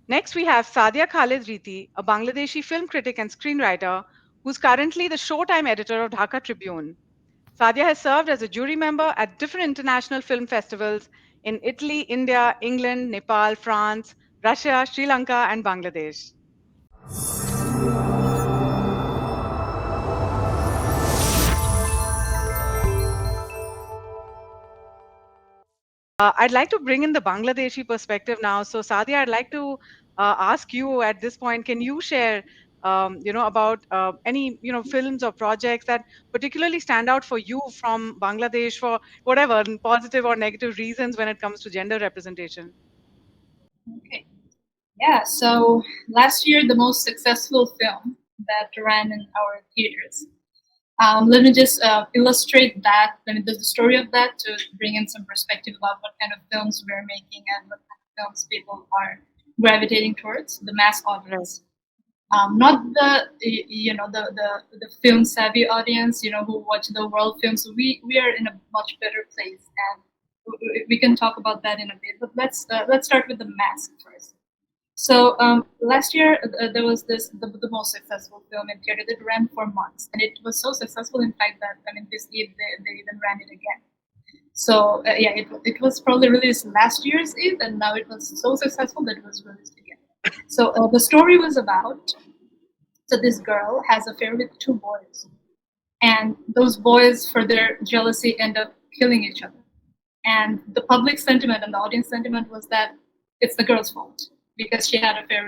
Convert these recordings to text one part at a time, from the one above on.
Next, we have Sadia Khalid Reeti, a Bangladeshi film critic and screenwriter who's currently the Showtime editor of Dhaka Tribune. Sadia has served as a jury member at different international film festivals in Italy, India, England, Nepal, France, Russia, Sri Lanka, and Bangladesh. I'd like to bring in the Bangladeshi perspective now. So, Sadia, I'd like to ask you at this point, can you share, about any, films or projects that particularly stand out for you from Bangladesh for whatever positive or negative reasons when it comes to gender representation? Okay. Yeah, so last year, the most successful film that ran in our theaters. Let me just illustrate that, the story of that to bring in some perspective about what kind of films we're making and what kind of films people are gravitating towards, the mass Right. audience. Not the film savvy audience, who watch the world films. So we are in a much better place, and we can talk about that in a bit. But let's start with the mask first. So last year there was the most successful film in theater that ran for months, and it was so successful, in fact, that this Eid they even ran it again. So yeah, it was probably released last year's Eid, and now it was so successful that it was released again. So the story was about, so this girl has an affair with two boys, and those boys, for their jealousy, end up killing each other. And the public sentiment and the audience sentiment was that it's the girl's fault because she had an affair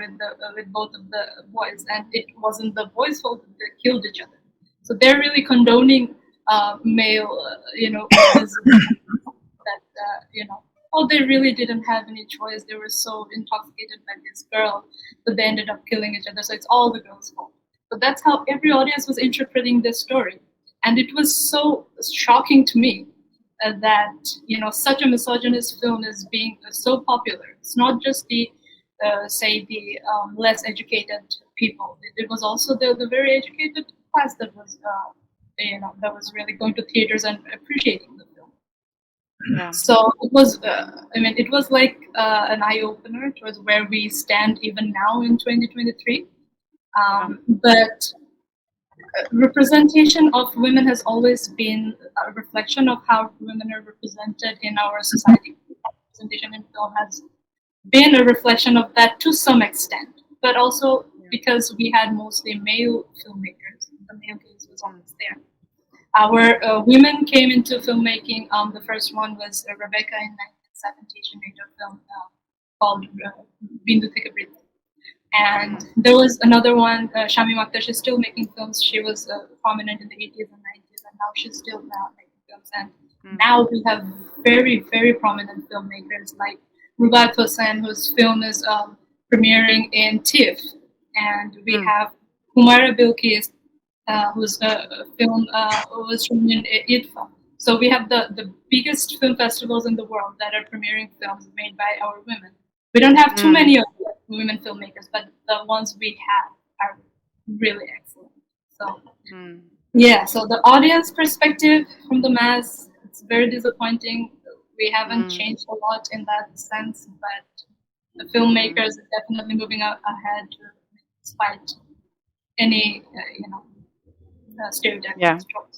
with both of the boys, and it wasn't the boys' fault that they killed each other. So they're really condoning male, that oh, they really didn't have any choice. They were so intoxicated by this girl that they ended up killing each other. So it's all the girl's fault. So that's how every audience was interpreting this story, and it was so shocking to me that such a misogynist film is being so popular. It's not just the say the less educated people. It was also the very educated class that was that was really going to theaters and appreciating the film. Yeah. So it was, it was like an eye opener towards where we stand even now in 2023. Yeah. But representation of women has always been a reflection of how women are represented in our society. Representation in film has been a reflection of that to some extent, but also Yeah. because we had mostly male filmmakers, the male gaze was Mm. always there. Our women came into filmmaking. The first one was Rebecca in 1970. She made a film called Bindu Theke Brit. And Mm. there was another one, Shami Akhtar. She's still making films. She was prominent in the 80s and 90s, and now she's still making films. And Mm. now we have very, very prominent filmmakers like Rubat Hossain, whose film is premiering in TIFF. And we Mm. have Humaira Bilkis, whose film was shown in IDFA. So we have the biggest film festivals in the world that are premiering films made by our women. We don't have too Mm. many of women filmmakers, but the ones we have are really excellent. So Mm. yeah, so the audience perspective from the mass, it's very disappointing. We haven't Mm. changed a lot in that sense, but the Mm. filmmakers are definitely moving ahead despite any, stereotypes and Yeah. tropes.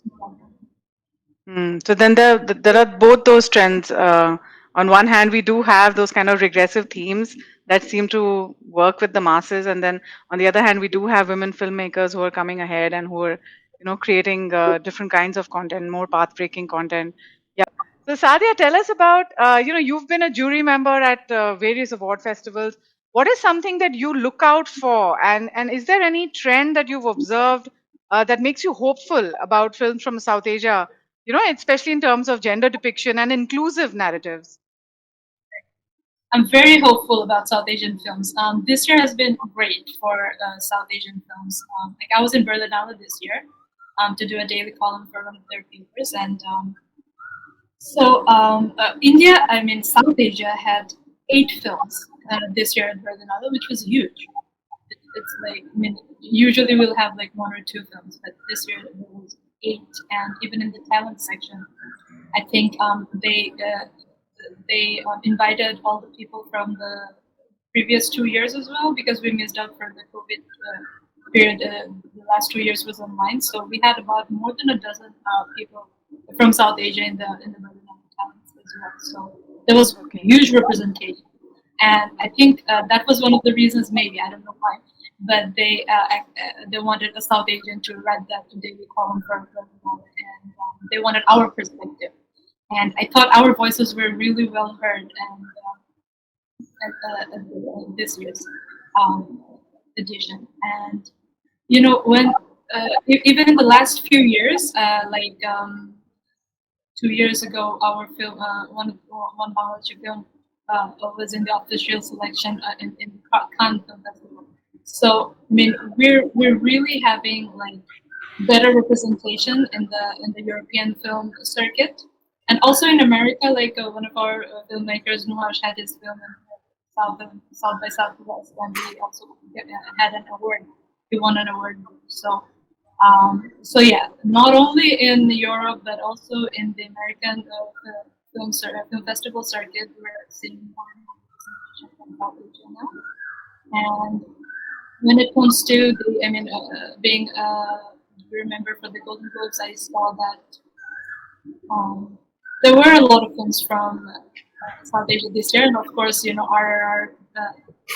So then there are both those trends. On one hand, we do have those kind of regressive themes that seem to work with the masses, and then on the other hand, we do have women filmmakers who are coming ahead and who are, creating different kinds of content, more path-breaking content. Yeah. So Sadia, tell us about, you've been a jury member at various award festivals. What is something that you look out for, and is there any trend that you've observed that makes you hopeful about films from South Asia? Especially in terms of gender depiction and inclusive narratives. I'm very hopeful about South Asian films. This year has been great for South Asian films. Like I was in Berlinale this year to do a daily column for one of their papers, and India, South Asia had 8 films this year at Berlinale, which was huge. It's like, usually we'll have like 1 or 2 films, but this year there was 8, and even in the talent section, I think they invited all the people from the previous 2 years as well, because we missed out for the COVID period. The last 2 years was online, so we had about more than a dozen people from South Asia in the Berlin talents as well. So there was huge representation, and I think that was one of the reasons. Maybe I don't know why, but they wanted a South Asian to write that daily column for Berlin, and they wanted our perspective. And I thought our voices were really well heard, and this year's edition. And you know, when even in the last few years, 2 years ago, our film, one Bangladeshi film, was in the official selection in Cannes Film Festival. So I mean, we're really having like better representation in the European film circuit, and also in America. Like one of our filmmakers, Nuhash, had his film in South by Southwest, and he also had an award. He won an award. So yeah, not only in Europe but also in the American film festival circuit, we're seeing more and more representation from South Asia now. And when it comes to the, I mean, being remember for the Golden Globes, I saw that there were a lot of films from South Asia this year, and of course, you know, RRR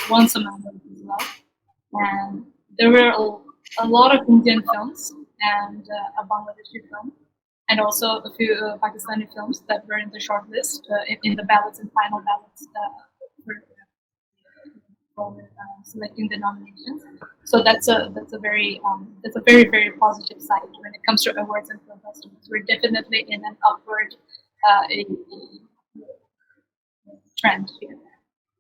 won some awards as well. And there were a lot of Indian films and a Bangladeshi film, and also a few Pakistani films that were in the shortlist in the ballots and final ballots for selecting the nominations. So that's a very very positive side when it comes to awards and film festivals. We're definitely in an upward trend here.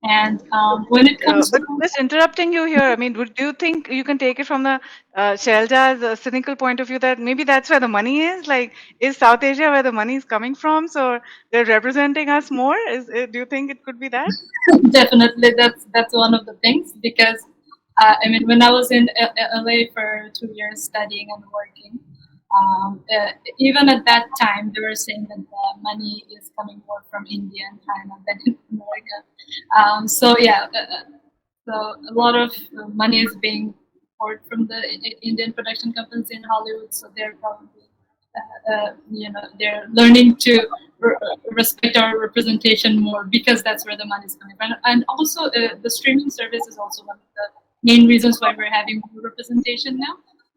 And when it comes but to just interrupting you here, I mean, do you think you can take it from the Shelja's cynical point of view that maybe that's where the money is? Like, is South Asia where the money is coming from? So they're representing us more? Do you think it could be that? definitely that's one of the things, because I mean, when I was in LA for 2 years studying and working, even at that time they were saying that the money is coming more from India and China than in America. So yeah, so a lot of money is being poured from the Indian production companies in Hollywood, so they're probably you know, they're learning to respect our representation more, because that's where the money is coming from. And also the streaming service is also one of the main reasons why we're having more representation now,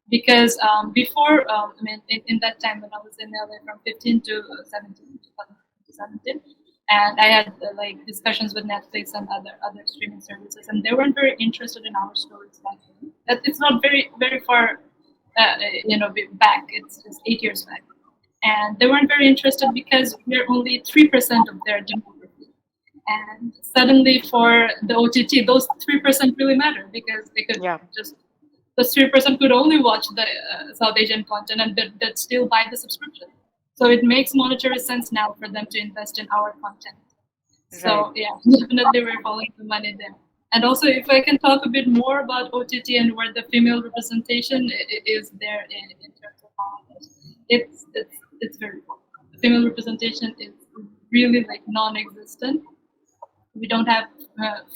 because before I mean, in that time when I was in LA from 15 to 17, and I had like discussions with Netflix and other streaming services, and they weren't very interested in our stories back then. It's not very far you know, back. It's just 8 years back, and they weren't very interested because we're only 3% of their demography. And suddenly, for the OTT, those 3% really matter, because they could just those 3% could only watch the South Asian content, and that still buy the subscription. So it makes monetary sense now for them to invest in our content. So yeah, definitely we're following the money there. And also, if I can talk a bit more about OTT and where the female representation is there in terms of Bangladesh, it's very poor. The female representation is really like non-existent. We don't have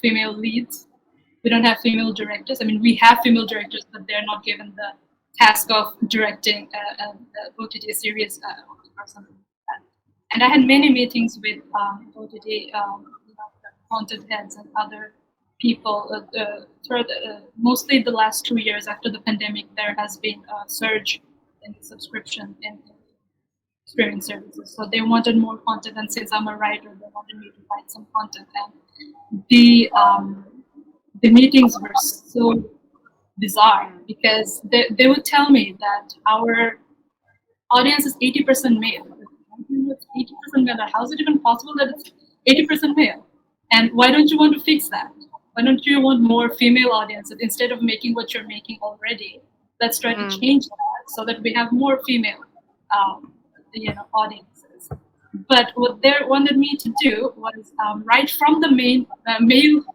female leads. We don't have female directors. I mean, we have female directors, but they're not given the task of directing an OTT series or something like that. And I had many meetings with OTT, you know, content heads and other people throughout mostly the last 2 years after the pandemic. There has been a surge in the subscription in streaming services, so they wanted more content, and since I'm a writer, they wanted me to write some content. And the meetings were so bizarre, because they would tell me that our audience is 80% male. 80% male. How is it even possible that it's 80% male? And why don't you want to fix that? Why don't you want more female audiences instead of making what you're making already? Let's try to change that so that we have more female, you know, audiences. But what they wanted me to do was write from the male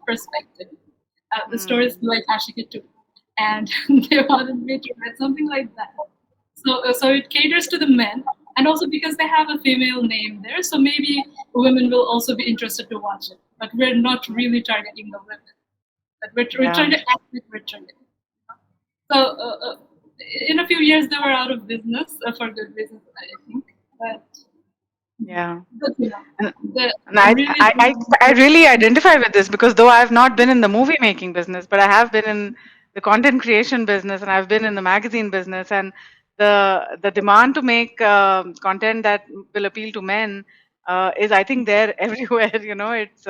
perspective. The stories like Ashika too, and they wanted me to write something like that. So it caters to the men, and also because they have a female name there, so maybe women will also be interested to watch it. But we're not really targeting the women. But we're Yeah. trying to act like we're trying. So in a few years they were out of business for good reasons, I think. But Yeah. but you know, And, and I really I really identify with this because though I've not been in the movie making business, but I have been in the content creation business and I've been in the magazine business, and the demand to make content that will appeal to men is, I think, there everywhere. You know, it's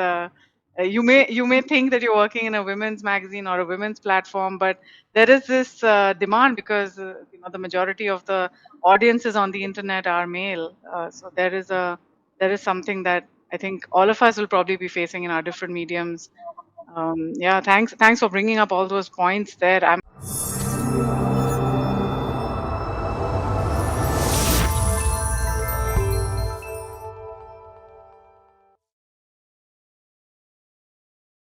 you may think that you're working in a women's magazine or a women's platform, but there is this demand because you know, the majority of the audiences on the internet are male, so there is something that I think all of us will probably be facing in our different mediums. Yeah, thanks for bringing up all those points there.